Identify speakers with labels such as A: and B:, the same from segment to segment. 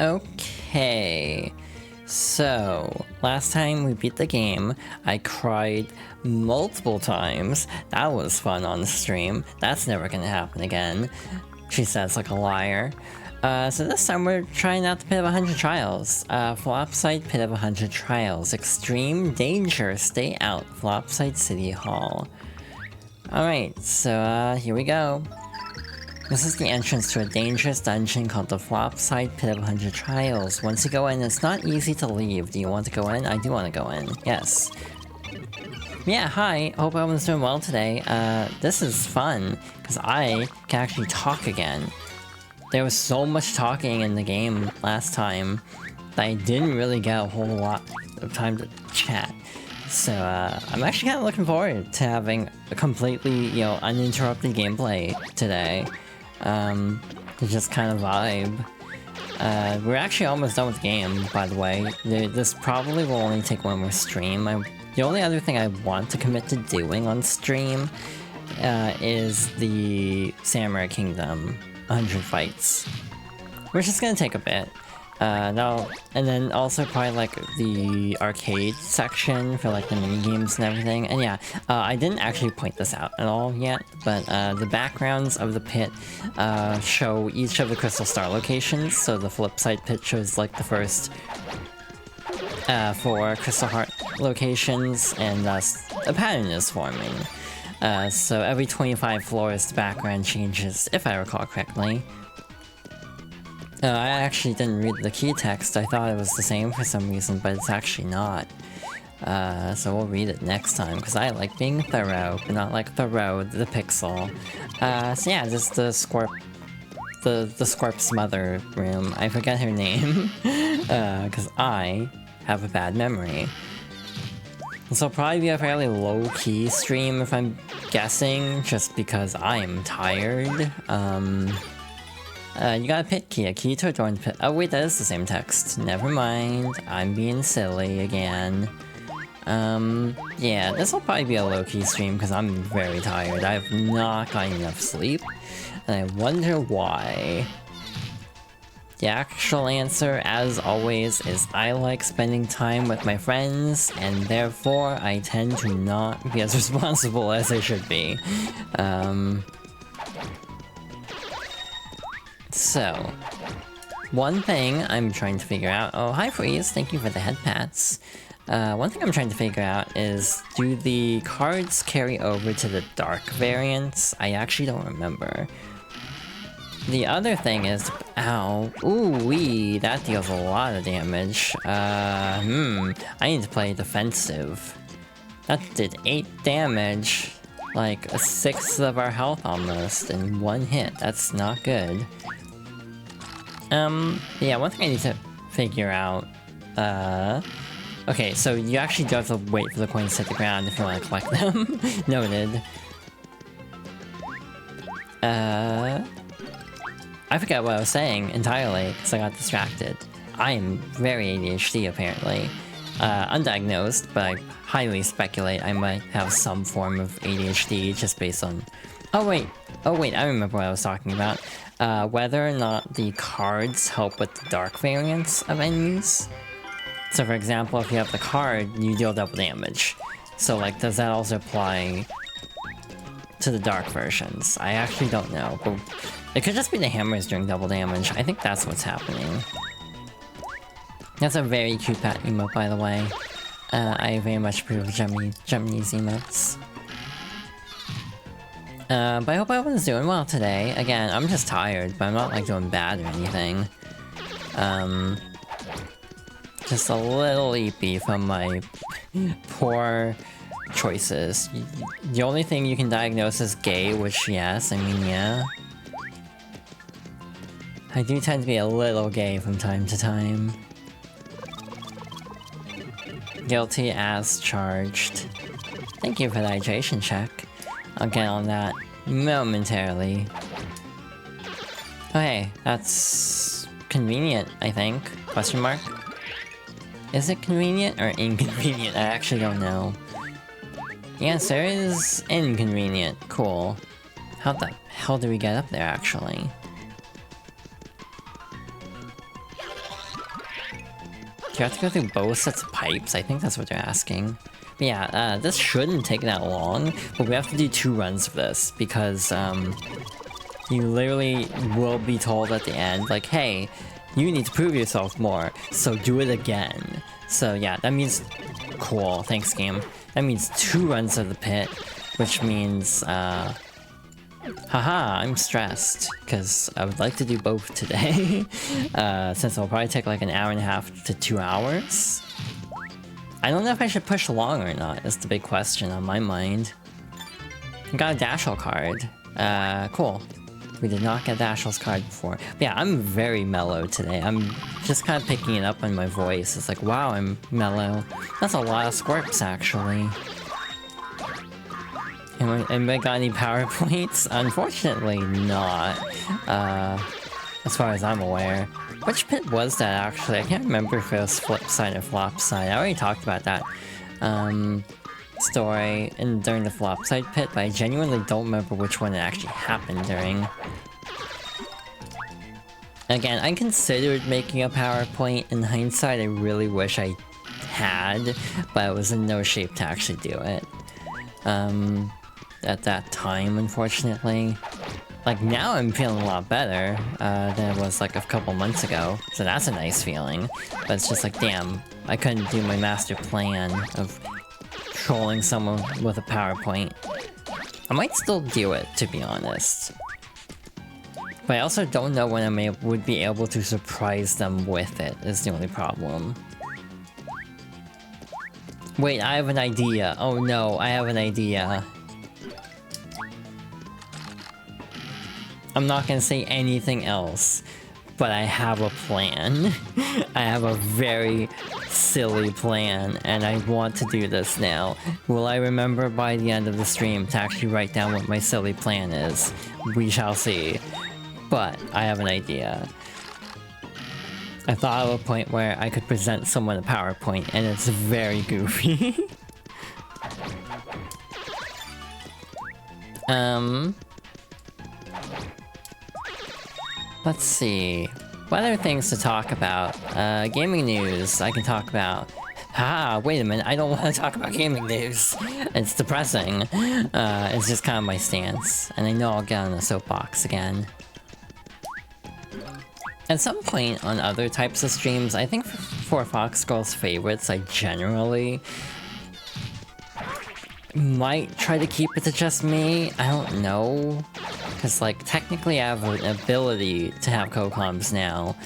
A: Okay, so last time we beat the game, I cried multiple times. That was fun on the stream. That's never gonna happen again. She says like a liar. So this time we're trying out the Pit of 100 Trials. Flopside Pit of 100 Trials. Extreme danger, stay out. Flopside City Hall. Alright, so here we go. This is the entrance to a dangerous dungeon called the Flopside Pit of 100 Trials. Once you go in, it's not easy to leave. Do you want to go in? I do want to go in. Yes. Yeah, hi. Hope everyone's doing well today. This is fun, because I can actually talk again. There was so much talking in the game last time that I didn't really get a whole lot of time to chat. So, I'm actually kind of looking forward to having a completely, uninterrupted gameplay today. To just kind of vibe. We're actually almost done with the game, by the way. This probably will only take one more stream. The only other thing I want to commit to doing on stream is the Samurai Kingdom 100 fights. Which is gonna take a bit. And then also probably like the arcade section for like the mini games and everything. And yeah, I didn't actually point this out at all yet, but the backgrounds of the pit show each of the Crystal Star locations. So the Flopside Pit shows like the first 4 Crystal Heart locations, and thus a pattern is forming. So every 25 floors the background changes, if I recall correctly. I actually didn't read the key text. I thought it was the same for some reason, but it's actually not. So we'll read it next time, because I like being thorough, but not like Thorough the Pixel. So yeah, this is the Scorp's mother room. I forget her name, because I have a bad memory. This will probably be a fairly low-key stream if I'm guessing, just because I'm tired. You got a pit key, a key to adorn pit. Oh wait, that is the same text. Never mind, I'm being silly again. Yeah, this will probably be a low-key stream because I'm very tired. I have not gotten enough sleep, and I wonder why. The actual answer, as always, is I like spending time with my friends, and therefore I tend to not be as responsible as I should be. So, one thing I'm trying to figure out— oh, hi Freeze, thank you for the head pats. One thing I'm trying to figure out is, do the cards carry over to the dark variants? I actually don't remember. The other thing is— ow, ooh-wee, that deals a lot of damage. I need to play defensive. That did 8 damage, like a 1/6 of our health almost, in one hit. That's not good. Yeah, one thing I need to figure out, okay, so you actually do have to wait for the coins to hit the ground if you want to collect them. Noted. I forgot what I was saying entirely, because I got distracted. I am very ADHD, apparently. Undiagnosed, but I highly speculate I might have some form of ADHD just based on— oh wait, I remember what I was talking about. Whether or not the cards help with the dark variants of enemies. So for example, if you have the card, you deal double damage. So like, does that also apply to the dark versions? I actually don't know, but it could just be the hammers doing double damage. I think that's what's happening. That's a very cute pet emote, by the way. I very much approve of Gemini's emotes. But I hope everyone's doing well today. Again, I'm just tired, but I'm not like doing bad or anything. Just a little eepy from my poor choices. The only thing you can diagnose is gay, which yes, I mean, yeah. I do tend to be a little gay from time to time. Guilty as charged. Thank you for the hydration check. I'll get on that momentarily. Oh hey, that's convenient, I think. Question mark? Is it convenient or inconvenient? I actually don't know. The answer is inconvenient. Cool. How the hell do we get up there, actually? you have to go through both sets of pipes? I think that's what they're asking. But yeah, this shouldn't take that long, but we have to do 2 runs of this because you literally will be told at the end, like, hey, you need to prove yourself more, so do it again. So yeah, that means... Cool, thanks game. That means 2 runs of the pit, which means, haha, I'm stressed, because I would like to do both today, since it'll probably take like an hour and a half to 2 hours. I don't know if I should push along or not, that's the big question on my mind. I got a Dashel card. Cool. We did not get Dashel's card before. But yeah, I'm very mellow today. I'm just kind of picking it up on my voice. It's like, wow, I'm mellow. That's a lot of squirps, actually. Anybody got any PowerPoints? Unfortunately, not. As far as I'm aware. Which pit was that, actually? I can't remember if it was Flipside or Flopside. I already talked about that story during the Flopside Pit, but I genuinely don't remember which one it actually happened during. Again, I considered making a PowerPoint. In hindsight, I really wish I had, but I was in no shape to actually do it. At that time, unfortunately. Like, now I'm feeling a lot better than it was like a couple months ago, so that's a nice feeling. But it's just like, damn, I couldn't do my master plan of trolling someone with a PowerPoint. I might still do it, to be honest. But I also don't know when I would be able to surprise them with it, is the only problem. Wait, I have an idea. Oh no, I have an idea. I'm not gonna say anything else, but I have a plan. I have a very silly plan, and I want to do this now. Will I remember by the end of the stream to actually write down what my silly plan is? We shall see. But I have an idea. I thought of a point where I could present someone a PowerPoint, and it's very goofy. Let's see. What other things to talk about? Gaming news I can talk about. Ah, wait a minute, I don't want to talk about gaming news. It's depressing. It's just kind of my stance. And I know I'll get on the soapbox again. At some point on other types of streams, I think for Fox Girls favorites, I generally might try to keep it to just me. I don't know. Because, like, technically I have an ability to have co-coms now,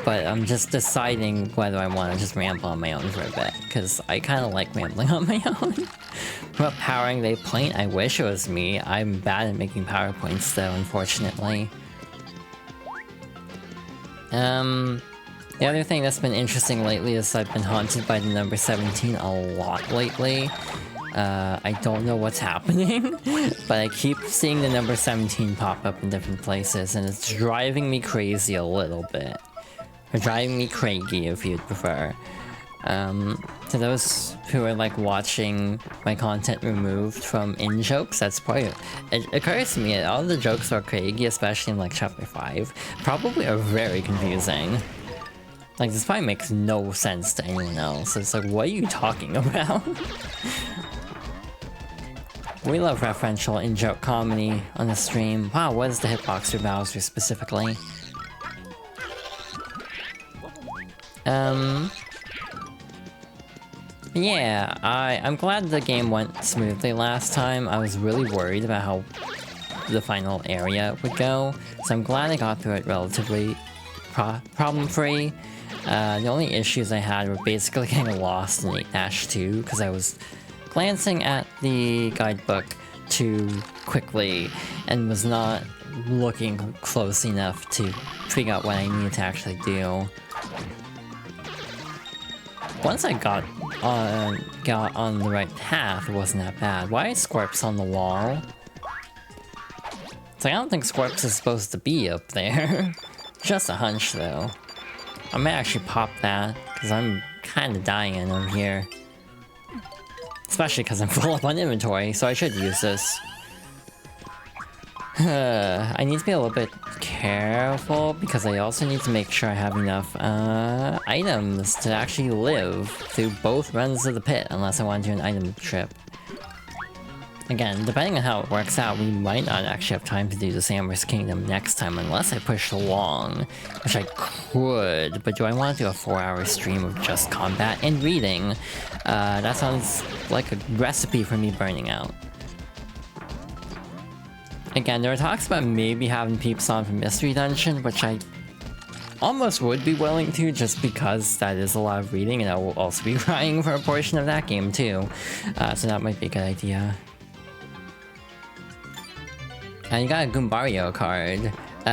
A: but I'm just deciding whether I want to just ramble on my own for a bit, because I kind of like rambling on my own. What powering they point? I wish it was me. I'm bad at making PowerPoints, though, unfortunately. The other thing that's been interesting lately is I've been haunted by the number 17 a lot lately. I don't know what's happening, but I keep seeing the number 17 pop up in different places, and it's driving me crazy a little bit. Or driving me crazy, if you'd prefer. To those who are like watching my content removed from in-jokes, that's probably... It occurs to me, all the jokes are crazy, especially in like chapter 5, probably are very confusing. Like, this probably makes no sense to anyone else. It's like, what are you talking about? We love referential in-joke comedy on the stream. Wow, what is the Hitboxer Bowser specifically? Yeah, I'm glad the game went smoothly last time. I was really worried about how the final area would go, so I'm glad I got through it relatively problem-free. The only issues I had were basically getting lost in 8-2, because I was glancing at the guidebook too quickly and was not looking close enough to figure out what I needed to actually do. Once I got on the right path, it wasn't that bad. Why is Squirps on the wall? It's like, I don't think Squirps is supposed to be up there. Just a hunch, though. I might actually pop that, because I'm kind of dying over here. Especially because I'm full up on inventory, so I should use this. I need to be a little bit careful because I also need to make sure I have enough items to actually live through both runs of the pit, unless I want to do an item trip. Again, depending on how it works out, we might not actually have time to do the Amherst Kingdom next time unless I push along, which I could, but do I want to do a 4-hour stream of just combat and reading? That sounds like a recipe for me burning out. Again, there are talks about maybe having peeps on from Mystery Dungeon, which I almost would be willing to, just because that is a lot of reading, and I will also be crying for a portion of that game too. So that might be a good idea. And you got a Goombario card.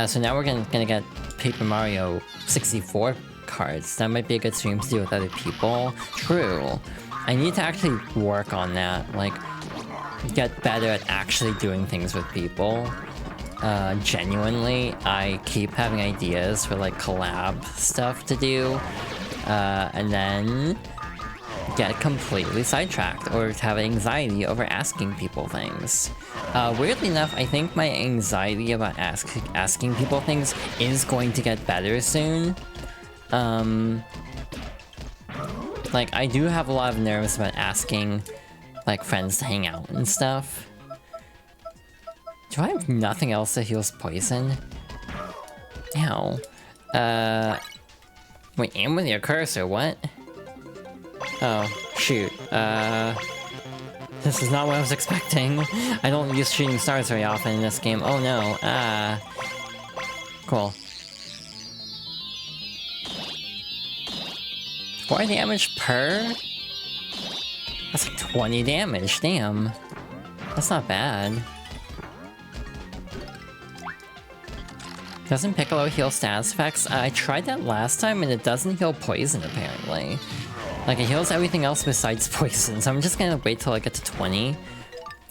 A: So now we're gonna get Paper Mario 64 cards. That might be a good stream to do with other people. True. I need to actually work on that. Like, get better at actually doing things with people. Genuinely, I keep having ideas for like collab stuff to do. And then get completely sidetracked or have anxiety over asking people things. Weirdly enough, I think my anxiety about asking people things is going to get better soon. Like, I do have a lot of nerves about asking, like, friends to hang out and stuff. Do I have nothing else that heals poison? Ow. Wait, aim with your cursor, what? Oh, shoot. This is not what I was expecting. I don't use shooting stars very often in this game. Oh no, cool. 4 damage per? That's like 20 damage, damn. That's not bad. Doesn't Piccolo heal status effects? I tried that last time and it doesn't heal poison apparently. Like, it heals everything else besides poison, so I'm just gonna wait till I get to 20.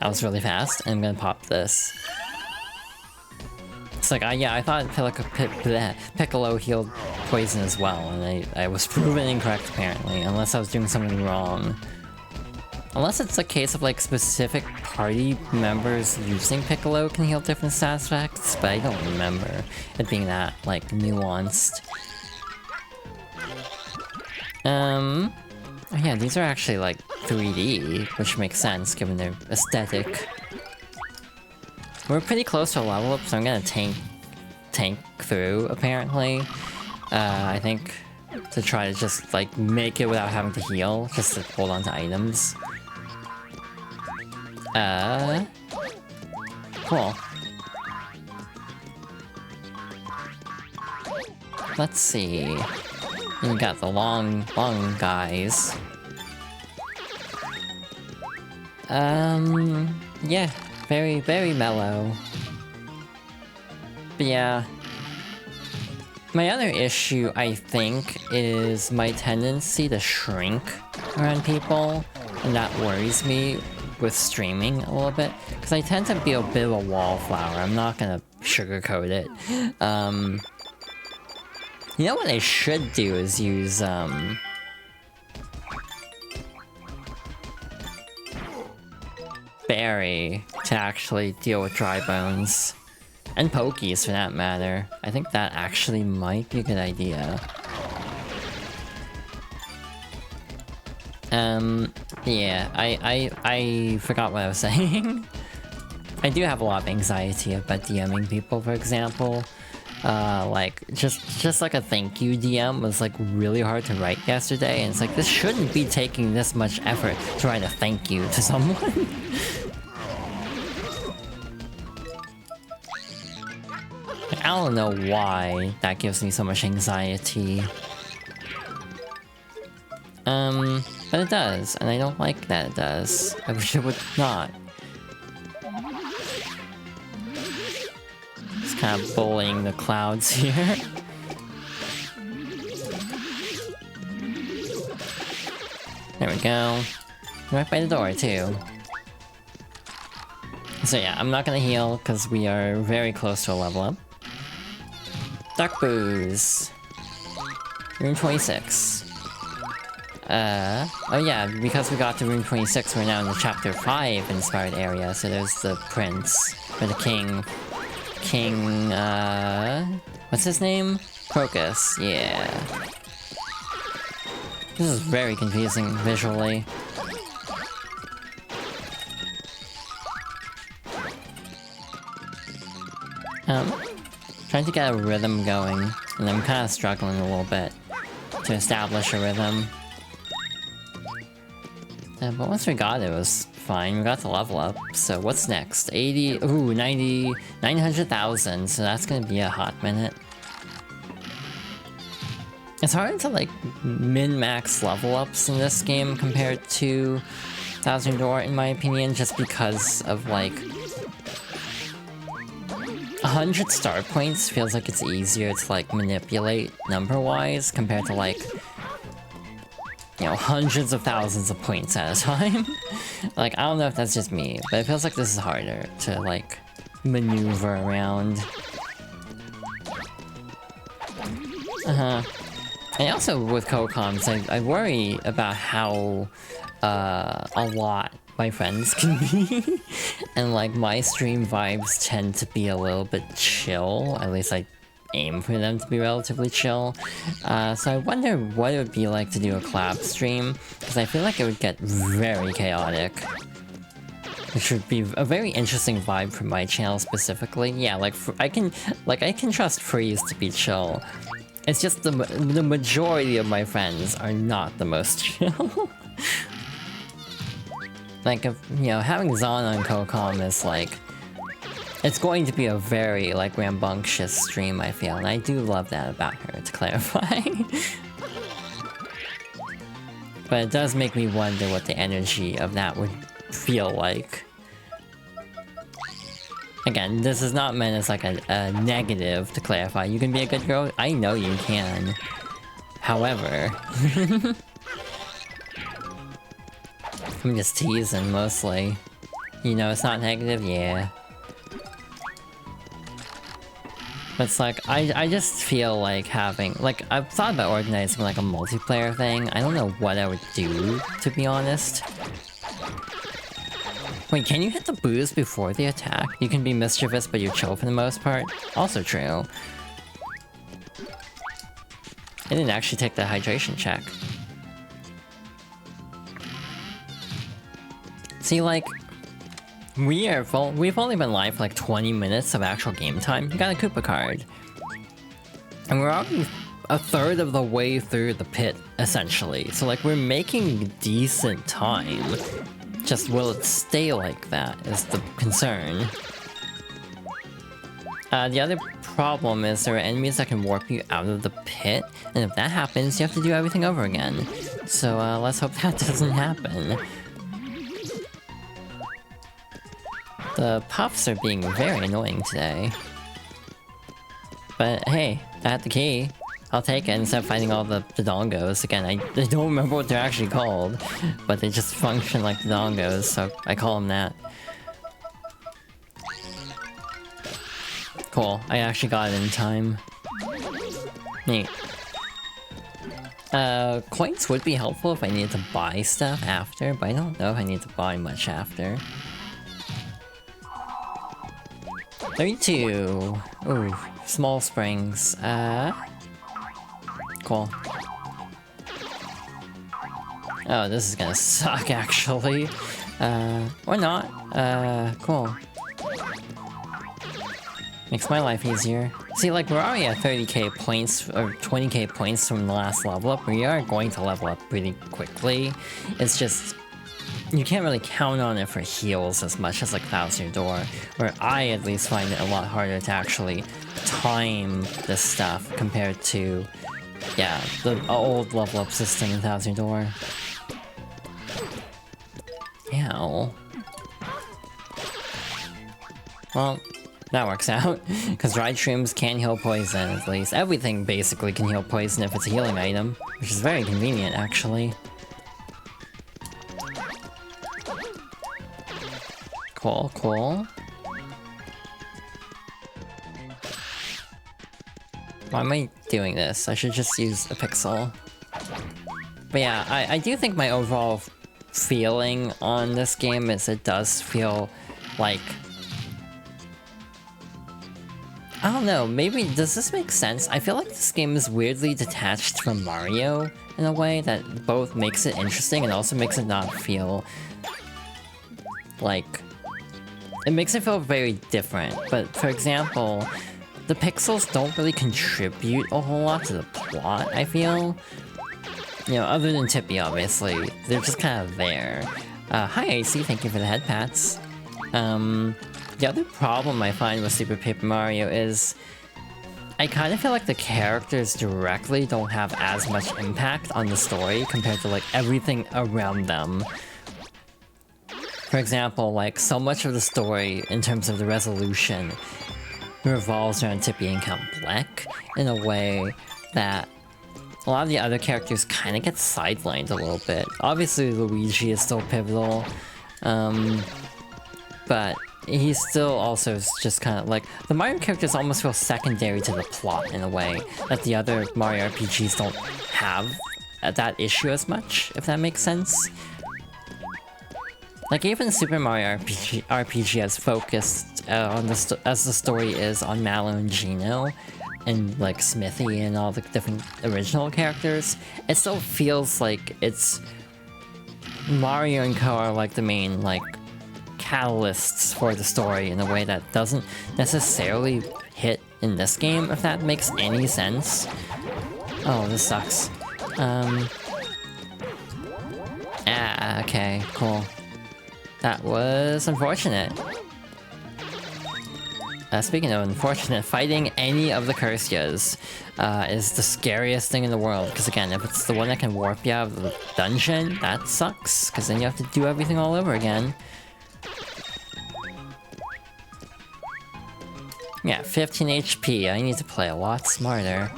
A: That was really fast, and I'm gonna pop this. It's like, yeah, I thought Piccolo healed poison as well, and I was proven incorrect apparently, unless I was doing something wrong. Unless it's a case of like specific party members using Piccolo can heal different status effects, but I don't remember it being that, like, nuanced. Oh yeah, these are actually like 3D, which makes sense given their aesthetic. We're pretty close to a level up, so I'm gonna tank through, apparently. I think, to try to just like make it without having to heal, just to hold on to items. Cool. Let's see. We got the long guys. Yeah, very mellow. But yeah. My other issue, I think, is my tendency to shrink around people, and that worries me with streaming a little bit, because I tend to be a bit of a wallflower. I'm not gonna sugarcoat it. You know what I should do is use, Berry to actually deal with dry bones. And Pokies, for that matter. I think that actually might be a good idea. Yeah, I forgot what I was saying. I do have a lot of anxiety about DMing people, for example. Like, just like a thank you DM was like really hard to write yesterday, and it's like, this shouldn't be taking this much effort to write a thank you to someone. I don't know why that gives me so much anxiety. But it does, and I don't like that it does. I wish it would not. Just kind of bullying the clouds here. There we go. Right by the door, too. So yeah, I'm not gonna heal, because we are very close to a level up. Duck Booze. Room 26. Oh yeah, because we got to room 26, we're now in the chapter 5 inspired area, so there's the prince, or the king, King, what's his name? Crocus, yeah. This is very confusing visually. Trying to get a rhythm going, and I'm kind of struggling a little bit to establish a rhythm. But once we got it, it was fine. We got the level up. So what's next? 80, ooh, 90, 900,000. So that's gonna be a hot minute. It's hard to like min-max level ups in this game compared to Thousand Door, in my opinion, just because of like 100 star points feels like it's easier to like manipulate number-wise compared to like, you know, hundreds of thousands of points at a time. Like, I don't know if that's just me, but it feels like this is harder to like maneuver around. And also with co-coms, I worry about how a lot my friends can be. And like my stream vibes tend to be a little bit chill, at least I aim for them to be relatively chill. So I wonder what it would be like to do a collab stream, because I feel like it would get very chaotic. Which would be a very interesting vibe for my channel specifically. Yeah, like I can trust Freeze to be chill. It's just the majority of my friends are not the most chill. Like, if, you know, having Zon on co-com is like, it's going to be a very like rambunctious stream, I feel, and I do love that about her, to clarify. But it does make me wonder what the energy of that would feel like. Again, this is not meant as like a negative, to clarify. You can be a good girl, I know you can. However... I'm just teasing, mostly. You know, it's not negative, yeah. But it's like, I just feel like having... Like, I've thought about organizing like a multiplayer thing. I don't know what I would do, to be honest. Wait, can you hit the boost before the attack? You can be mischievous, but you're chill for the most part? Also true. I didn't actually take the hydration check. See, like, we've only been live for like 20 minutes of actual game time. You got a Koopa card. And we're already a third of the way through the pit, essentially. So like, we're making decent time. Just will it stay like that is the concern. The other problem is there are enemies that can warp you out of the pit, and if that happens, you have to do everything over again. So let's hope that doesn't happen. The puffs are being very annoying today. But hey, I had the key. I'll take it instead of fighting all the dongos. Again, I don't remember what they're actually called, but they just function like the dongos, so I call them that. Cool, I actually got it in time. Neat. Coins would be helpful if I needed to buy stuff after, but I don't know if I need to buy much after. 32! Ooh, small springs. Cool. Oh, this is gonna suck, actually. Or not. Cool. Makes my life easier. See, like, we're already at 30k points, or 20k points from the last level up. We are going to level up pretty quickly. It's just... you can't really count on it for heals as much as like Thousand Door, where I at least find it a lot harder to actually time this stuff compared to, yeah, the old level up system in Thousand Door. Ow. Well, that works out, because dried shrooms can heal poison at least. Everything basically can heal poison if it's a healing item, which is very convenient actually. Cool, cool. Why am I doing this? I should just use a pixel. But yeah, I do think my overall feeling on this game is it does feel like I don't know, maybe, does this make sense? I feel like this game is weirdly detached from Mario in a way that both makes it interesting and also makes it not feel like... It makes it feel very different, but for example, the pixels don't really contribute a whole lot to the plot, I feel. You know, other than Tippy, obviously. They're just kind of there. Hi AC, thank you for the head pats. The other problem I find with Super Paper Mario is I kind of feel like the characters directly don't have as much impact on the story compared to like everything around them. For example, like so much of the story in terms of the resolution revolves around Tippy and Count Bleck in a way that a lot of the other characters kind of get sidelined a little bit. Obviously Luigi is still pivotal, but he's still also just kind of like... The Mario characters almost feel secondary to the plot in a way that the other Mario RPGs don't have that issue as much, if that makes sense. Like even Super Mario RPG as focused on as the story is on Mallow and Geno, and like Smithy and all the different original characters, it still feels like it's... Mario and Co are like the main like catalysts for the story in a way that doesn't necessarily hit in this game, if that makes any sense. Oh, this sucks. Okay, cool. That was unfortunate. Speaking of unfortunate, fighting any of the Cursias is the scariest thing in the world, because again, if it's the one that can warp you out of the dungeon, that sucks, because then you have to do everything all over again. Yeah, 15 HP. I need to play a lot smarter.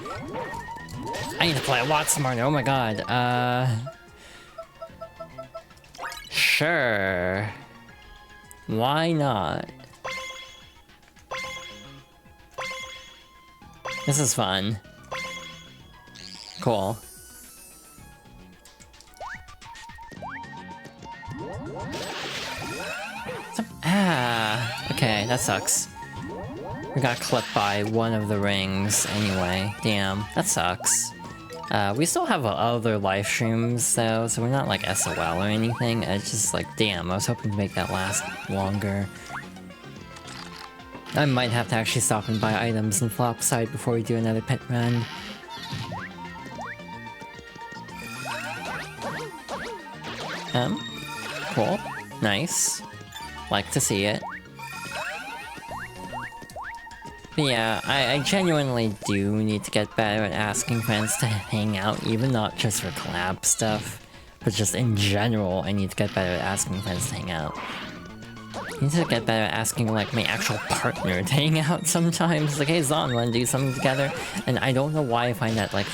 A: Oh my god. Sure. Why not? This is fun. Cool. Okay, that sucks. We got clipped by one of the rings anyway. Damn, that sucks. We still have other live streams though, so we're not like SOL or anything. It's just like, damn, I was hoping to make that last longer. I might have to actually stop and buy items in Flopside before we do another pit run. Cool. Nice. Like to see it. But yeah, I genuinely do need to get better at asking friends to hang out, even not just for collab stuff, but just in general, I need to get better at asking friends to hang out. I need to get better at asking, like, my actual partner to hang out sometimes. Like, hey Zon, wanna do something together? And I don't know why I find that, like,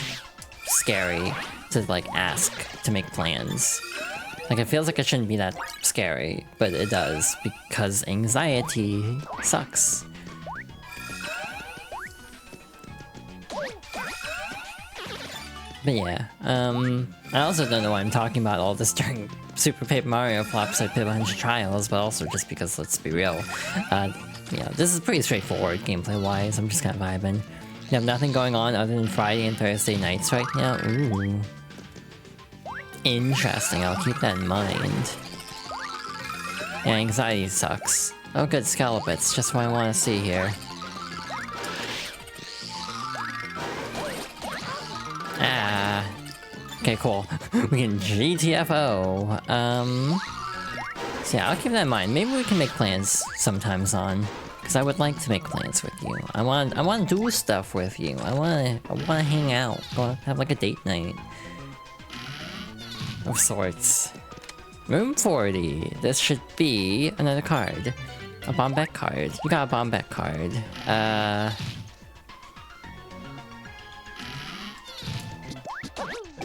A: scary to, like, ask to make plans. Like, it feels like it shouldn't be that scary, but it does, because anxiety sucks. But yeah, I also don't know why I'm talking about all this during Super Paper Mario Flopside Pit 100 Trials, but also just because, let's be real, yeah, this is pretty straightforward gameplay-wise. I'm just kind of vibing. You have nothing going on other than Friday and Thursday nights right now? Ooh. Interesting, I'll keep that in mind. Yeah, anxiety sucks. Oh good, Skelebits, just what I want to see here. Okay, cool. We can GTFO. So yeah, I'll keep that in mind. Maybe we can make plans sometimes on, because I would like to make plans with you. I want to do stuff with you. I want to hang out. Have like a date night of sorts. Room 40. This should be another card. A Bombeck card. You got a Bombeck card.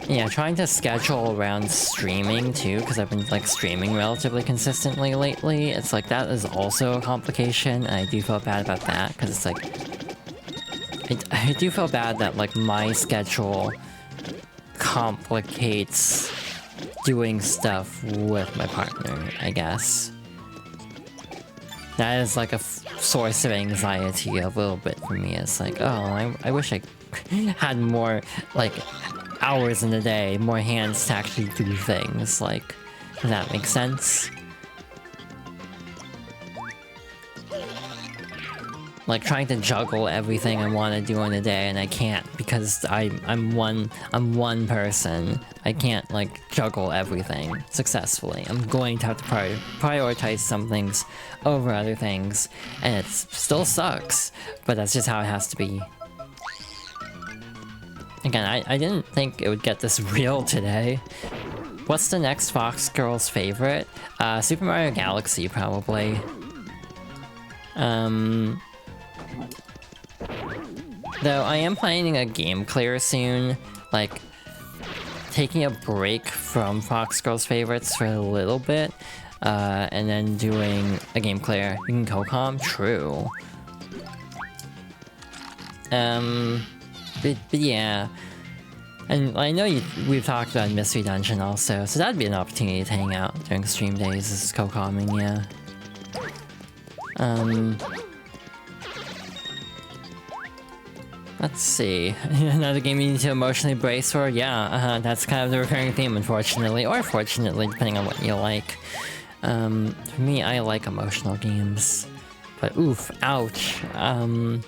A: Yeah, trying to schedule around streaming too, because I've been like streaming relatively consistently lately. It's like that is also a complication, and I do feel bad about that, because it's like... I do feel bad that like my schedule complicates doing stuff with my partner, I guess. That is like a source of anxiety a little bit for me. It's like, oh, I wish I had more, like, hours in the day, more hands to actually do things. Like, does that make sense? Like trying to juggle everything I want to do in a day, and I can't because I'm one person. I can't like juggle everything successfully. I'm going to have to prioritize some things over other things, and it still sucks, but that's just how it has to be. Again, I didn't think it would get this real today. What's the next Fox Girl's favorite? Super Mario Galaxy, probably. Though I am planning a game clear soon, like taking a break from Fox Girls favorites for a little bit, and then doing a game clear. You can co-com? True. But yeah. And I know we've talked about Mystery Dungeon also, so that'd be an opportunity to hang out during stream days. This is co-comming, yeah. Let's see. Another game you need to emotionally brace for? Yeah, that's kind of the recurring theme, unfortunately. Or fortunately, depending on what you like. For me, I like emotional games. But oof, ouch. Then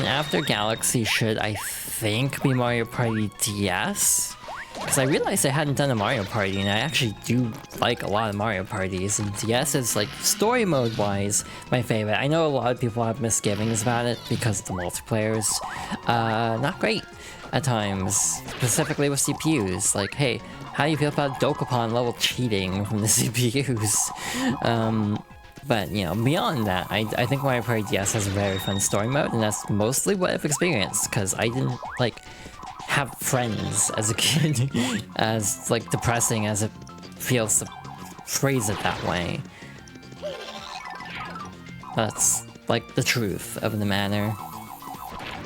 A: after Galaxy should, I think, be Mario Party DS? Because I realized I hadn't done a Mario Party, and I actually do like a lot of Mario Parties, and DS is, like, story mode-wise, my favorite. I know a lot of people have misgivings about it, because the multiplayer's, not great at times, specifically with CPUs. Like, hey, how do you feel about Dokapon level cheating from the CPUs? But, you know, beyond that, I think Mario Party DS has a very fun story mode, and that's mostly what I've experienced, because I didn't, like, have friends as a kid, as, like, depressing as it feels to phrase it that way. That's, like, the truth of the matter.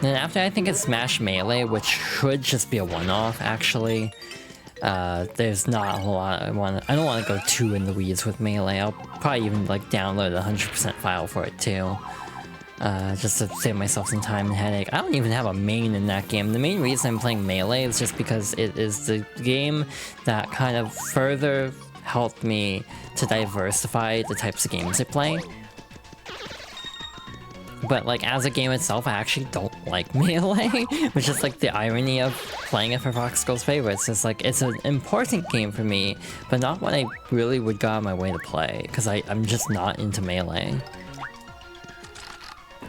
A: Then after, I think it's Smash Melee, which should just be a one-off, actually. There's not a whole lot I don't want to go too in the weeds with Melee. I'll probably even, like, download a 100% file for it, too. Just to save myself some time and headache. I don't even have a main in that game. The main reason I'm playing Melee is just because it is the game that kind of further helped me to diversify the types of games I play. But, like, as a game itself, I actually don't like Melee, which is, like, the irony of playing it for Fox Girls favorites. It's, like, it's an important game for me, but not one I really would go out of my way to play, because I'm just not into Melee.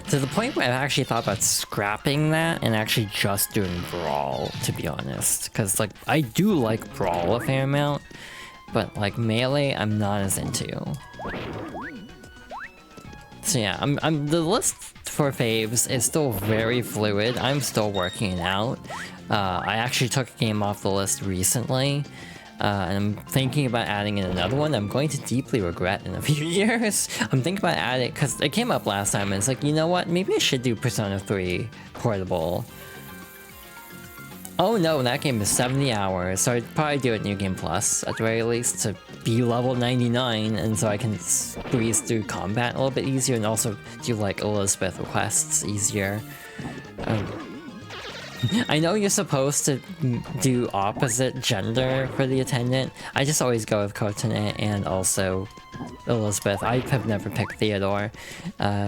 A: To the point where I've actually thought about scrapping that and actually just doing Brawl, to be honest. Because, like, I do like Brawl a fair amount, but, like, Melee I'm not as into. So yeah, the list for faves is still very fluid. I'm still working it out. I actually took a game off the list recently, and I'm thinking about adding in another one I'm going to deeply regret in a few years. I'm thinking about adding, because it came up last time, and it's like, you know what, maybe I should do Persona 3 Portable. Oh no, that game is 70 hours, so I'd probably do it New Game Plus, at the very least, to be level 99, and so I can breeze through combat a little bit easier, and also do, like, Elizabeth requests easier. I know you're supposed to do opposite gender for the attendant. I just always go with Kotane and also Elizabeth. I have never picked Theodore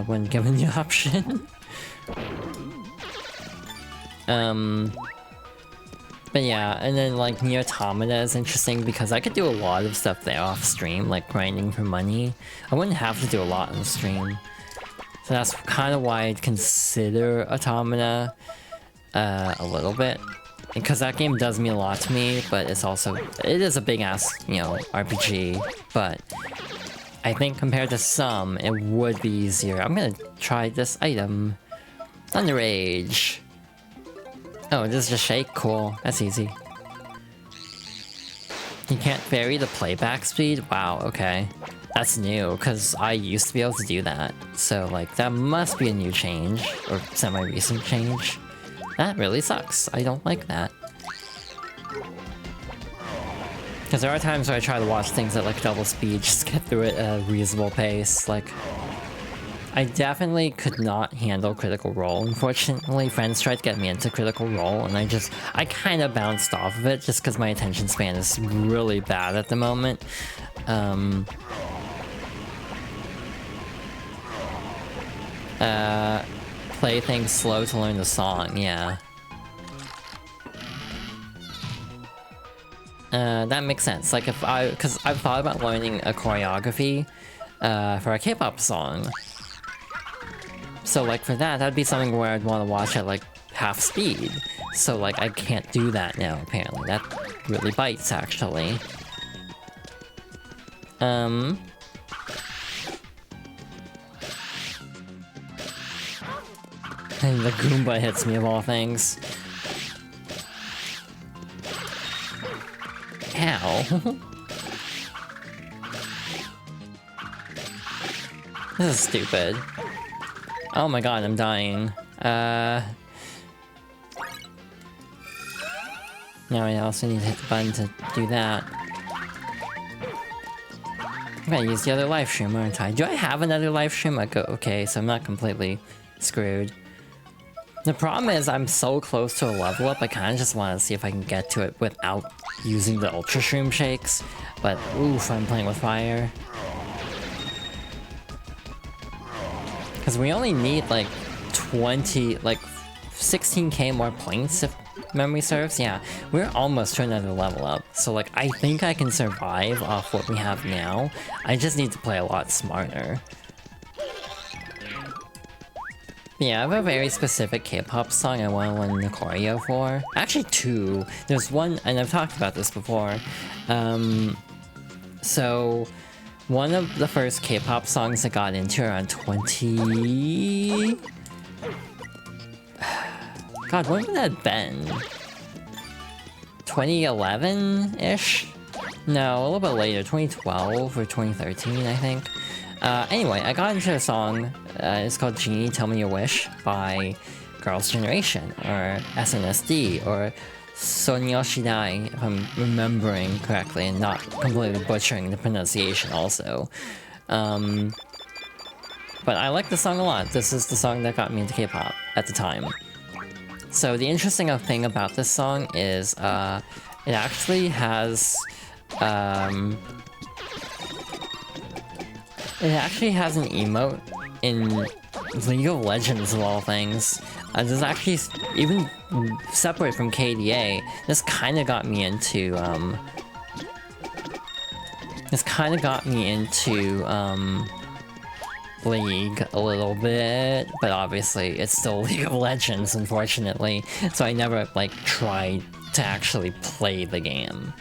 A: when given the option. But yeah, and then, like, Nier Automata is interesting because I could do a lot of stuff there off stream, like grinding for money. I wouldn't have to do a lot on stream. So that's kind of why I'd consider Automata a little bit. Because that game does mean a lot to me, but it is a big ass, you know, RPG. But I think compared to some, it would be easier. I'm gonna try this item. Thunder Rage. Oh, this is just shake? Cool. That's easy. You can't vary the playback speed? Wow, okay. That's new, because I used to be able to do that. So, like, that must be a new change, or semi-recent change. That really sucks. I don't like that. Because there are times where I try to watch things at like double speed, just to get through it at a reasonable pace. Like, I definitely could not handle Critical Role. Unfortunately, friends tried to get me into Critical Role, and I kind of bounced off of it just because my attention span is really bad at the moment. Play things slow to learn the song, yeah. That makes sense. Like because I've thought about learning a choreography for a K-pop song. So like for that'd be something where I'd want to watch at like half speed. So like I can't do that now apparently. That really bites actually. And the Goomba hits me of all things. Ow. This is stupid. Oh my god, I'm dying. Now I also need to hit the button to do that. I'm gonna use the other live stream, aren't I? Do I have another live stream? Okay, so I'm not completely screwed. The problem is I'm so close to a level up, I kind of just want to see if I can get to it without using the Ultra Shroom Shakes. But oof, I'm playing with fire. Because we only need like 16k more points if memory serves. Yeah, we're almost to another level up. So like, I think I can survive off what we have now. I just need to play a lot smarter. Yeah, I have a very specific K-pop song I want to learn the choreo for. Actually, two. There's one, and I've talked about this before. So, one of the first K-pop songs I got into around 20... God, when would that have been? 2011-ish? No, a little bit later, 2012 or 2013, I think. Anyway, I got into a song, it's called Genie Tell Me Your Wish by Girls' Generation, or SNSD, or Sonyeoshidai, if I'm remembering correctly and not completely butchering the pronunciation also. But I like the song a lot. This is the song that got me into K-pop at the time. So the interesting thing about this song is, it actually has, an emote in League of Legends of all things. This is actually, even separate from KDA, this kinda got me into, League a little bit, but obviously it's still League of Legends, unfortunately, so I never, like, tried to actually play the game.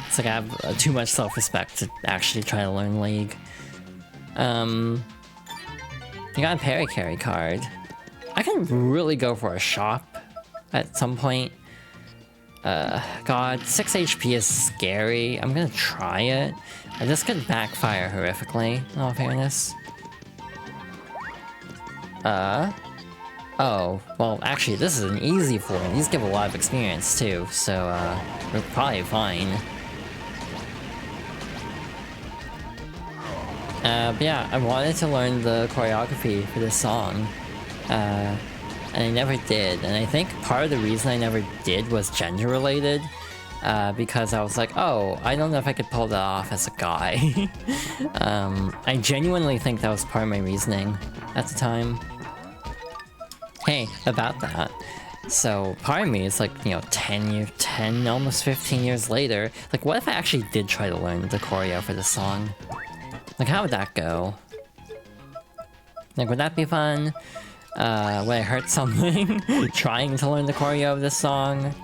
A: It's like I have too much self-respect to actually try to learn League. You got a Parakarry card. I can really go for a shop at some point. God, 6 HP is scary. I'm gonna try it. This could backfire horrifically, in all fairness. Oh, well, actually, this is an easy form. These give a lot of experience, too, so, we're probably fine. But yeah, I wanted to learn the choreography for this song, and I never did, and I think part of the reason I never did was gender-related, because I was like, oh, I don't know if I could pull that off as a guy. I genuinely think that was part of my reasoning at the time. Hey, about that. So, part of me is like, you know, 10, almost 15 years later, like, what if I actually did try to learn the choreo for this song? Like, how would that go? Like, would that be fun? Would I hurt something trying to learn the choreo of this song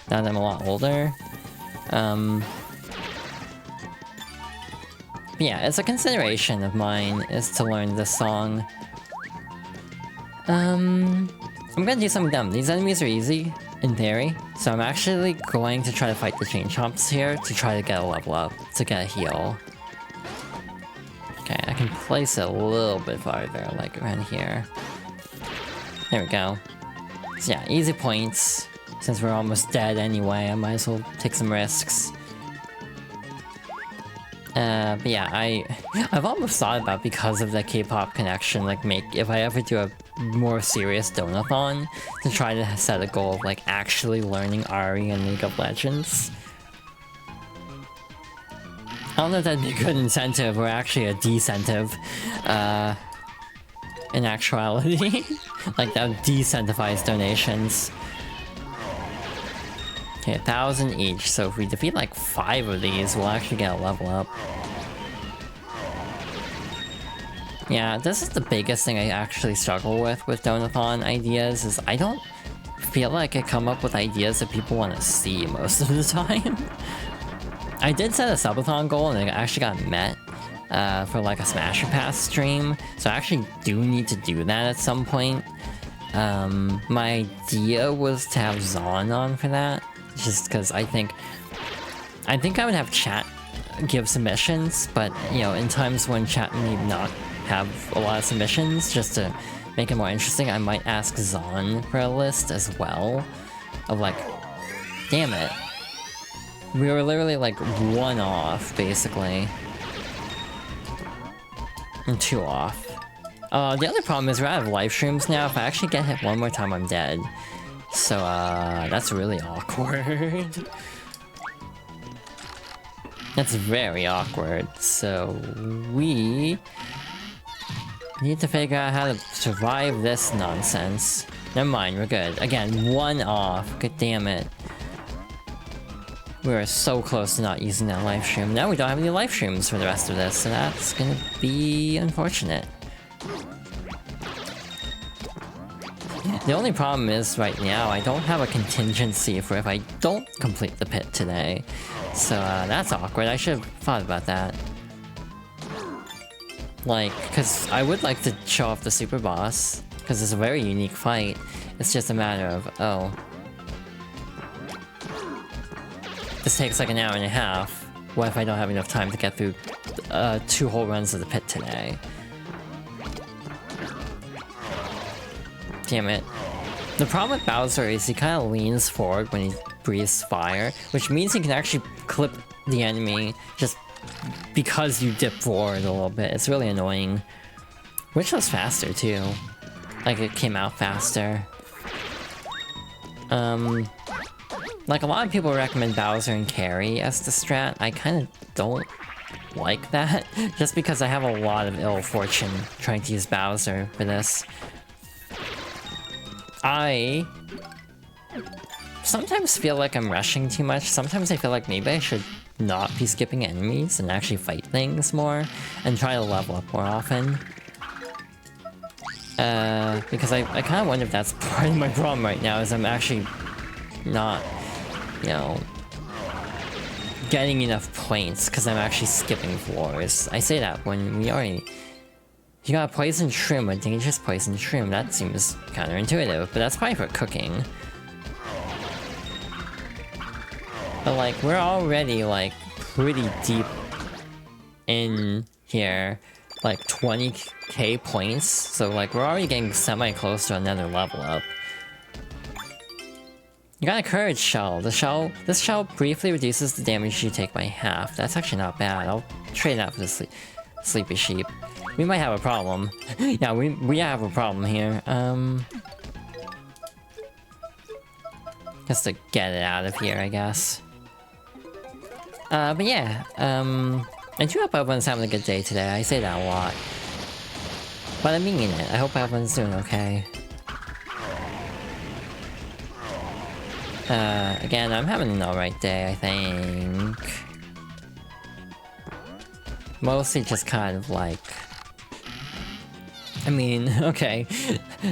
A: now that I'm a lot older? Yeah, it's a consideration of mine is to learn this song. I'm gonna do something dumb. These enemies are easy, in theory, so I'm actually going to try to fight the chain chomps here to try to get a level up, to get a heal. Okay, I can place it a little bit farther, like around here. There we go. So yeah, easy points. Since we're almost dead anyway, I might as well take some risks. But yeah, I've almost thought about, because of the K-pop connection, like if I ever do a more serious donathon, to try to set a goal of like actually learning Ari and League of Legends. I don't know if that'd be a good incentive or actually a decentive, in actuality. Like, that would decentivize donations. Okay, 1,000 each, so if we defeat like 5 of these, we'll actually get a level up. Yeah, this is the biggest thing I actually struggle with donathon ideas, is I don't feel like I come up with ideas that people want to see most of the time. I did set a subathon goal and it actually got met for like a Smash or Pass stream, so I actually do need to do that at some point. My idea was to have Zon on for that, just because I think I would have chat give submissions, but you know, in times when chat may not have a lot of submissions, just to make it more interesting, I might ask Zon for a list as well, of like, damn it. We were literally like 1 off, basically. And 2 off. The other problem is we're out of live streams now. If I actually get hit 1 more time, I'm dead. So, that's really awkward. That's very awkward. So, we need to figure out how to survive this nonsense. Never mind, we're good. Again, 1 off. God damn it. We were so close to not using that live stream. Now we don't have any live streams for the rest of this, so that's gonna be unfortunate. The only problem is, right now, I don't have a contingency for if I don't complete the pit today. So, that's awkward. I should have thought about that. Like, because I would like to show off the super boss, because it's a very unique fight. It's just a matter of, oh, this takes like an hour and a half. What if I don't have enough time to get through 2 whole runs of the pit today? Damn it. The problem with Bowser is he kind of leans forward when he breathes fire, which means he can actually clip the enemy just because you dip forward a little bit. It's really annoying. Which was faster too. Like, it came out faster. Like, a lot of people recommend Bowser and Carry as the strat. I kind of don't like that, just because I have a lot of ill fortune trying to use Bowser for this. I sometimes feel like I'm rushing too much. Sometimes I feel like maybe I should not be skipping enemies and actually fight things more, and try to level up more often. Because I kind of wonder if that's part of my problem right now, is I'm actually not, you know, getting enough points because I'm actually skipping floors. I say that when we already... You got a poison shroom, a dangerous poison shroom. That seems counterintuitive, but that's probably for cooking. But like, we're already like pretty deep in here. Like 20k points, so like we're already getting semi-close to another level up. You got a courage shell. This shell briefly reduces the damage you take by half. That's actually not bad. I'll trade that for the sleepy sheep. We might have a problem. Yeah, we have a problem here. Just to get it out of here, I guess. But yeah, I do hope everyone's having a good day today. I say that a lot. But I mean it. I hope everyone's doing okay. Again, I'm having an alright day, I think. Mostly just kind of like... I mean, okay,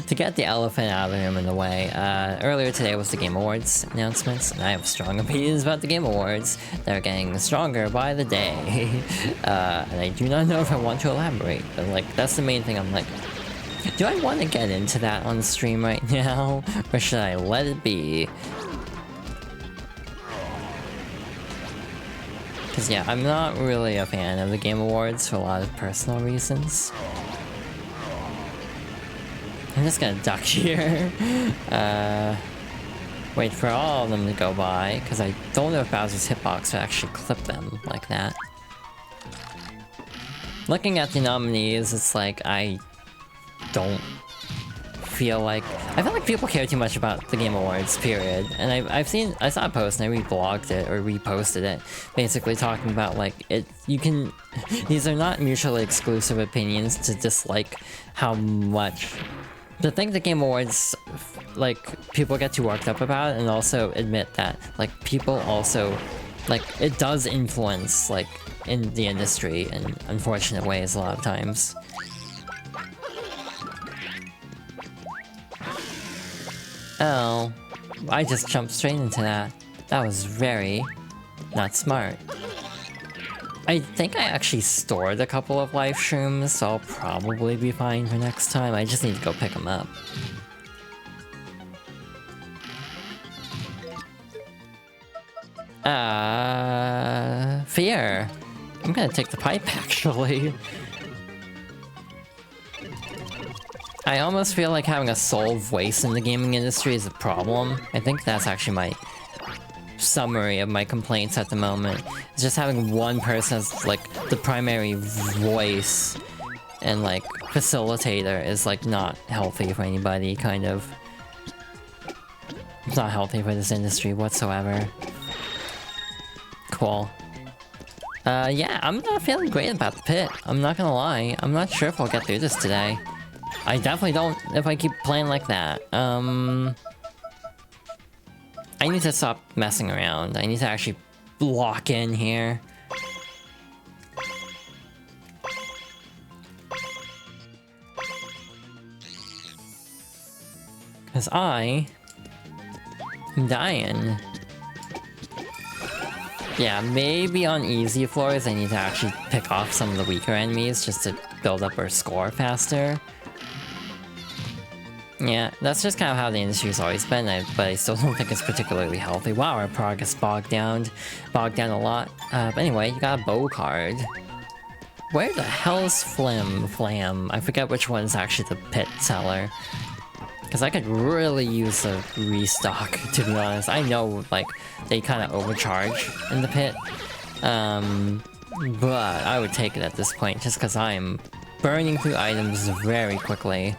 A: to get the elephant out of the room in the way, earlier today was the Game Awards announcements, and I have strong opinions about the Game Awards. They're getting stronger by the day, and I do not know if I want to elaborate, but like, that's the main thing. I'm like, do I want to get into that on the stream right now, or should I let it be? Because yeah, I'm not really a fan of the Game Awards for a lot of personal reasons. I'm just gonna duck here. Wait for all of them to go by, because I don't know if Bowser's hitbox would actually clip them like that. looking at the nominees, it's like I don't feel like people care too much about the Game Awards, period. And I saw a post and I reblogged it or reposted it, basically talking about like these are not mutually exclusive opinions to dislike how much. To think the Game Awards, like, people get too worked up about it, and also admit that, like, people also, like, it does influence, like, in the industry in unfortunate ways a lot of times. Oh, I just jumped straight into that. That was very not smart. I think I actually stored a couple of live shrooms, so I'll probably be fine for next time. I just need to go pick them up. Fear. I'm gonna take the pipe, actually. I almost feel like having a sole voice in the gaming industry is a problem. I think that's actually my summary of my complaints at the moment. It's just having one person as, like, the primary voice and, like, facilitator is, like, not healthy for anybody, kind of. It's not healthy for this industry whatsoever. Cool. Yeah, I'm not feeling great about the pit. I'm not gonna lie. I'm not sure if I'll get through this today. I definitely don't if I keep playing like that. I need to stop messing around. I need to actually lock in here. Because I am dying. Yeah, maybe on easy floors I need to actually pick off some of the weaker enemies just to build up our score faster. Yeah, that's just kind of how the industry's always been, but I still don't think it's particularly healthy. Wow, our progress bogged down a lot. But anyway, you got a bow card. Where the hell is Flam? I forget which one is actually the pit seller. Because I could really use a restock, to be honest. I know, like, they kind of overcharge in the pit. But I would take it at this point, just because I'm burning through items very quickly.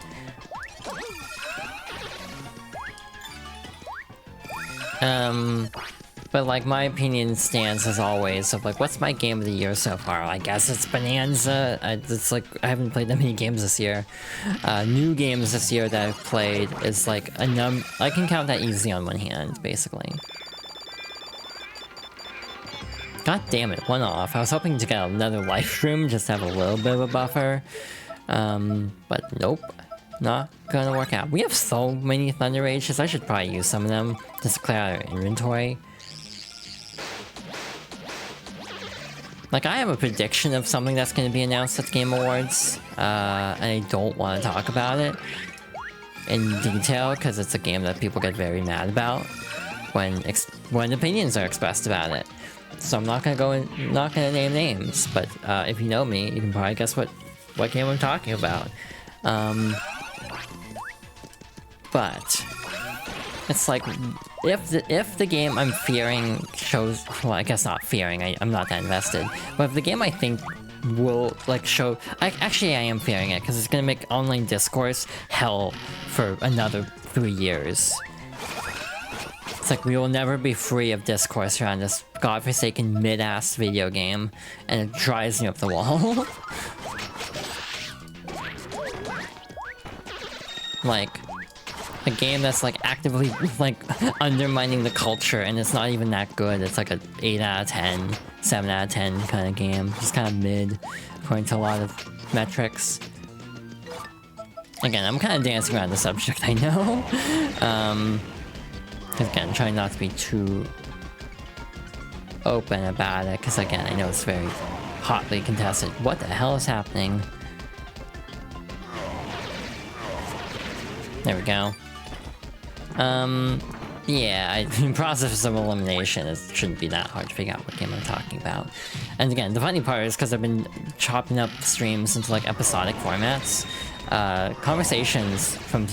A: But like my opinion stands as always of like, what's my game of the year so far? I guess it's Bonanza. It's like, I haven't played that many games this year. New games this year that I've played is like I can count that easily on one hand, basically. God damn it, one off. I was hoping to get another life room, just to have a little bit of a buffer. But nope. Not gonna work out. We have so many Thunder Rages, I should probably use some of them just to clear out our inventory. Like, I have a prediction of something that's gonna be announced at the Game Awards, and I don't want to talk about it in detail, because it's a game that people get very mad about when opinions are expressed about it. So I'm not gonna name names, but if you know me, you can probably guess what game I'm talking about. But it's like, if the game I'm fearing shows, well, I guess not fearing, I'm not that invested, but if the game I think will, like, show, actually I am fearing it, because it's gonna make online discourse hell for another 3 years. It's like, we will never be free of discourse around this godforsaken mid-ass video game, and it drives me up the wall. Like, a game that's like actively like undermining the culture, and it's not even that good. It's like a 8 out of 10, 7 out of 10 kind of game. Just kind of mid, according to a lot of metrics. Again, I'm kind of dancing around the subject, I know. Again, trying not to be too open about it, because again, I know it's very hotly contested. What the hell is happening? There we go. Yeah, in process of elimination, it shouldn't be that hard to figure out what game I'm talking about. And again, the funny part is because I've been chopping up streams into like episodic formats, conversations from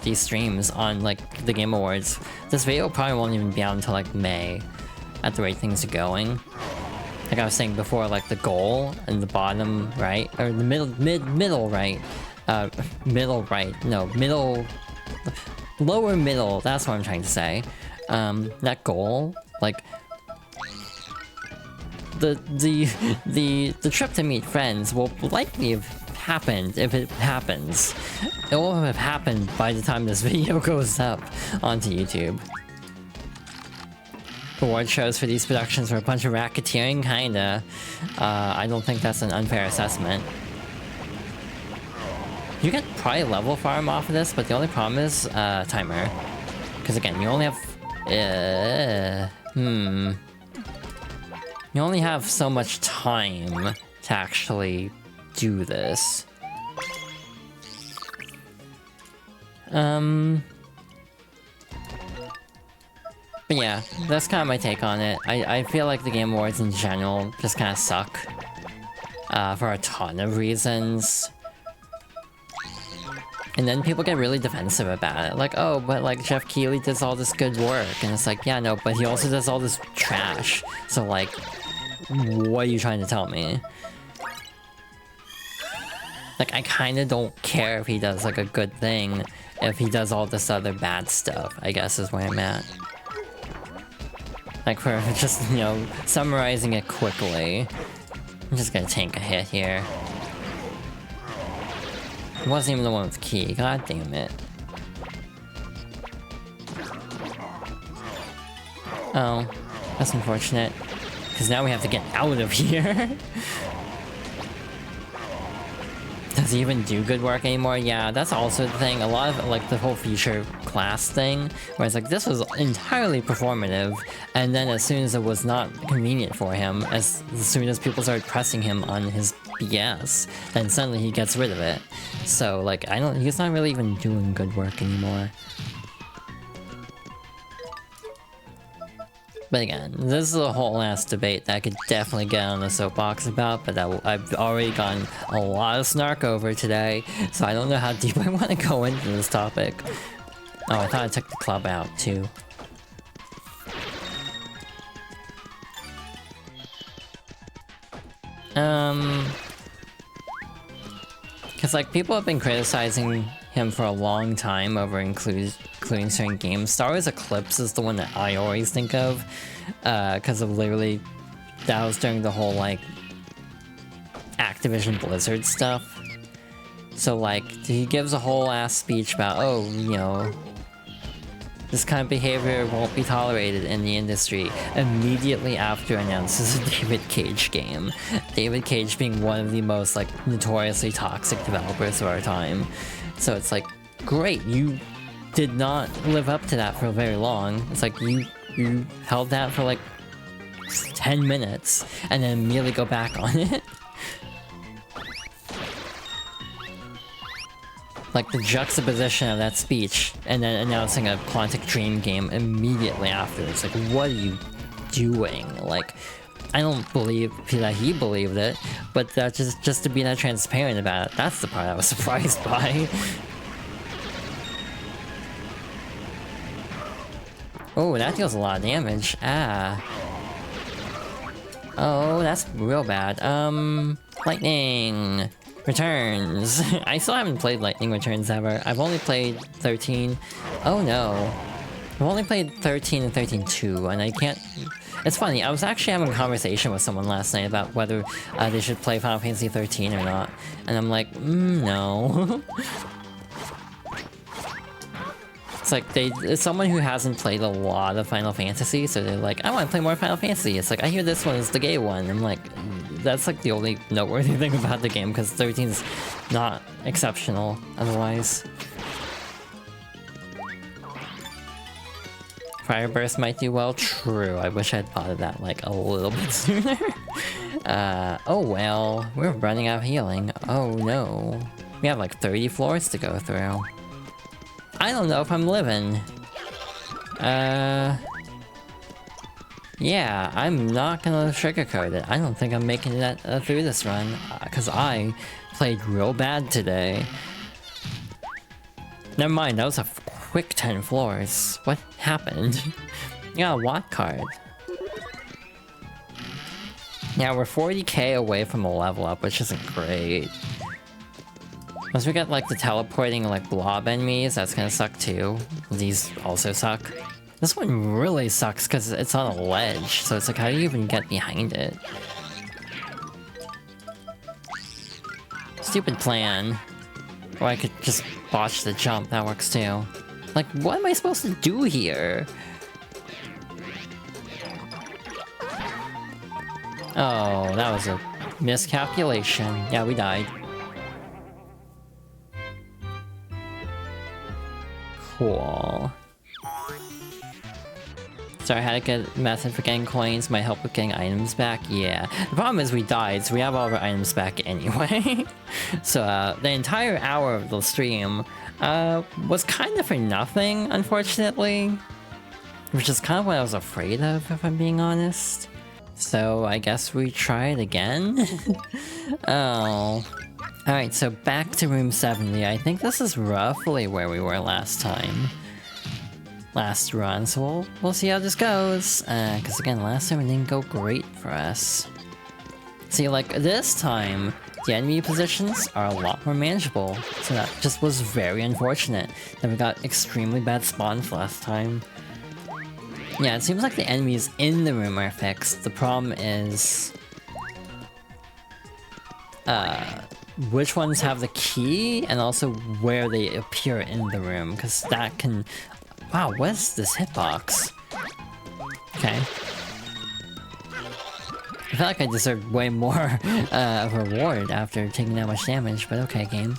A: these streams on like the Game Awards, this video probably won't even be out until like May, at the rate things are going. like I was saying before, like the goal in the bottom right, or the middle right, lower middle, that's what I'm trying to say. That goal, like, the trip to meet friends will likely have happened if it happens. It will have happened by the time this video goes up onto YouTube. Award shows for these productions were a bunch of racketeering, kinda. I don't think that's an unfair assessment. You can probably level farm off of this, but the only problem is, timer. Because again, you only have... You only have so much time to actually do this. But yeah, that's kind of my take on it. I feel like the Game Awards in general just kind of suck. For a ton of reasons. And then people get really defensive about it. Like, oh, but like Jeff Keighley does all this good work. And it's like, yeah, no, but he also does all this trash. So like, what are you trying to tell me? Like, I kind of don't care if he does like a good thing. If he does all this other bad stuff, I guess is where I'm at. Like, for just, you know, summarizing it quickly. I'm just gonna tank a hit here. It wasn't even the one with key, god damn it. Oh, that's unfortunate. Because now we have to get out of here. Does he even do good work anymore? Yeah, that's also the thing. A lot of, like, the whole feature class thing, where it's like, this was entirely performative, and then as soon as it was not convenient for him, as soon as people started pressing him on his BS, then suddenly he gets rid of it. So, like, he's not really even doing good work anymore. But again, this is a whole ass debate that I could definitely get on a soapbox about, but that I've already gotten a lot of snark over today, so I don't know how deep I want to go into this topic. Oh, I thought I took the club out too. Because like people have been criticizing him for a long time over including certain games. Star Wars Eclipse is the one that I always think of, because of literally that was during the whole like Activision Blizzard stuff. So like he gives a whole ass speech about, oh, you know, this kind of behavior won't be tolerated in the industry immediately after announces a David Cage game. David Cage being one of the most like notoriously toxic developers of our time. So it's like, great, you did not live up to that for very long. It's like you held that for like 10 minutes and then immediately go back on it. Like the juxtaposition of that speech and then announcing a Quantic Dream game immediately after. It's like, what are you doing? Like, I don't believe that he believed it, but that just to be that transparent about it, that's the part I was surprised by. Oh, that deals a lot of damage. Ah. Oh, that's real bad. Lightning Returns. I still haven't played Lightning Returns ever. I've only played 13. Oh no. I've only played 13 and 13-2, and I can't... It's funny, I was actually having a conversation with someone last night about whether they should play Final Fantasy 13 or not. And I'm like, no. It's like, it's someone who hasn't played a lot of Final Fantasy, so they're like, I want to play more Final Fantasy. It's like, I hear this one is the gay one. I'm like, that's like the only noteworthy thing about the game, because 13's not exceptional otherwise. Fire Burst might do well, true. I wish I'd thought of that like a little bit sooner. Oh well, we're running out of healing. Oh no. We have like 30 floors to go through. I don't know if I'm living. Yeah, I'm not gonna sugarcoat it. I don't think I'm making it through this run, because I played real bad today. Never mind, that was a quick 10 floors. What happened? Yeah, a Watt card. Yeah, we're 40k away from a level up, which isn't great. Once we get like the teleporting like blob enemies, that's gonna suck too. These also suck. This one really sucks because it's on a ledge, so it's like, how do you even get behind it? Stupid plan. Or I could just botch the jump, that works too. Like, what am I supposed to do here? Oh, that was a miscalculation. Yeah, we died. Cool. So I had to get a method for getting coins, might help with getting items back, yeah. The problem is we died, so we have all of our items back anyway. So the entire hour of the stream was kind of for nothing, unfortunately. Which is kind of what I was afraid of, if I'm being honest. So I guess we try it again? Oh. Alright, so back to room 70. I think this is roughly where we were last time. Last run, so we'll see how this goes. Because again, last time it didn't go great for us. See, like, this time, the enemy positions are a lot more manageable. So that just was very unfortunate that we got extremely bad spawns last time. Yeah, it seems like the enemies in the room are fixed. The problem is... which ones have the key, and also where they appear in the room, because that can... Wow, what is this hitbox? Okay. I feel like I deserved way more of a reward after taking that much damage, but okay, game.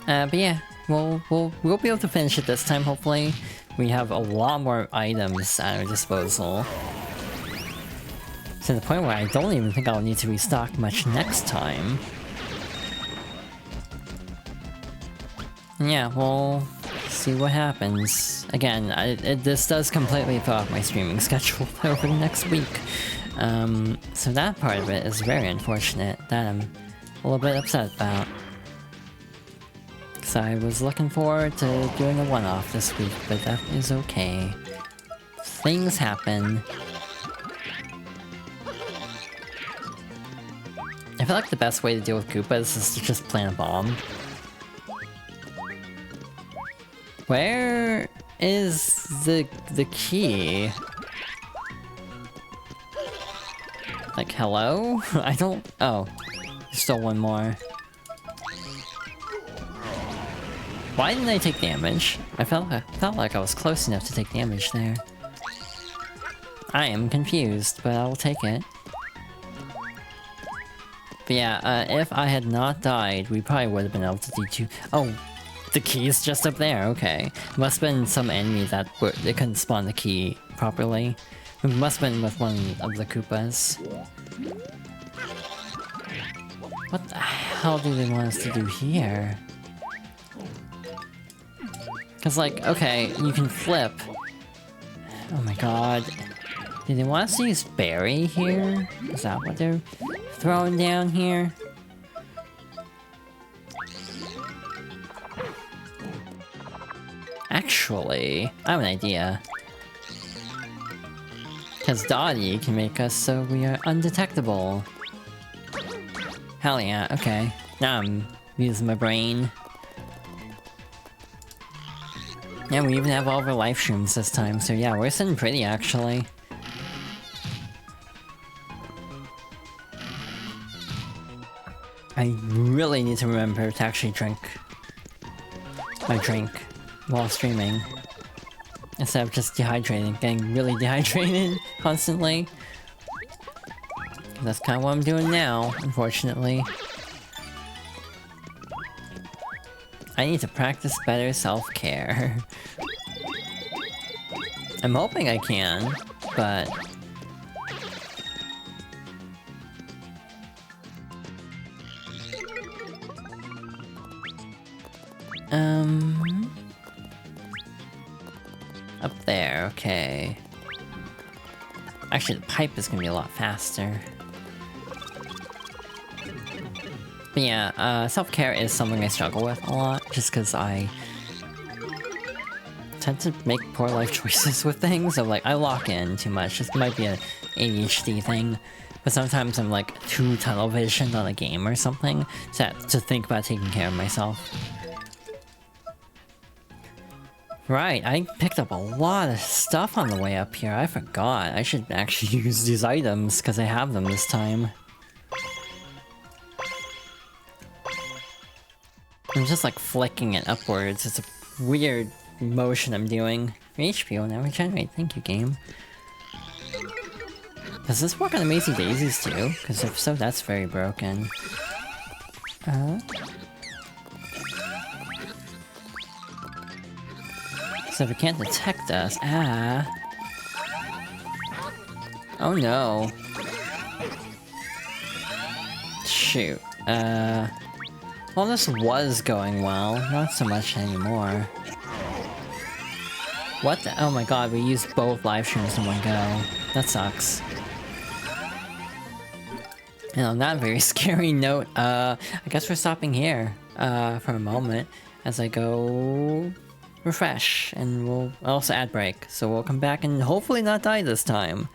A: But yeah, we'll be able to finish it this time, hopefully. We have a lot more items at our disposal. To the point where I don't even think I'll need to restock much next time. Yeah, we'll see what happens. Again, this does completely throw off my streaming schedule over the next week. So that part of it is very unfortunate, that I'm a little bit upset about. Because I was looking forward to doing a one-off this week, but that is okay. Things happen. I feel like the best way to deal with Koopas is to just plant a bomb. Where is the key? Like, hello? I don't... Oh. Still one more. Why didn't I take damage? I felt like I was close enough to take damage there. I am confused, but I will take it. But yeah, if I had not died, we probably would have been able to do 2... Oh! The key is just up there, okay. Must have been some enemy that they couldn't spawn the key properly. It must have been with one of the Koopas. What the hell do they want us to do here? Cause like, okay, you can flip. Oh my god. Do they want us to use berry here? Is that what they're throwing down here? Actually, I have an idea. Because Dottie can make us so we are undetectable. Hell yeah, okay. Now I'm using my brain. Yeah, we even have all of our life streams this time, so yeah, we're sitting pretty actually. I really need to remember to actually drink my drink while streaming. Instead of just dehydrating, getting really dehydrated constantly. That's kind of what I'm doing now, unfortunately. I need to practice better self-care. I'm hoping I can, but... Up there, okay. Actually, the pipe is gonna be a lot faster. But yeah, self-care is something I struggle with a lot, just because I tend to make poor life choices with things. So like, I lock in too much. This might be an ADHD thing. But sometimes I'm like too tunnel visioned on a game or something to think about taking care of myself. Right, I picked up a lot of stuff on the way up here. I forgot. I should actually use these items because I have them this time. I'm just like flicking it upwards. It's a weird motion I'm doing. HP will now regenerate. Thank you, game. Does this work on Amazing Daisies too? Because if so, that's very broken. So if it can't detect us... Ah! Oh no. Shoot. Well, this was going well. Not so much anymore. What the- oh my god, we used both live streams in one go. That sucks. And on that very scary note, I guess we're stopping here, for a moment, as I go refresh, and we'll also ad break, so we'll come back and hopefully not die this time.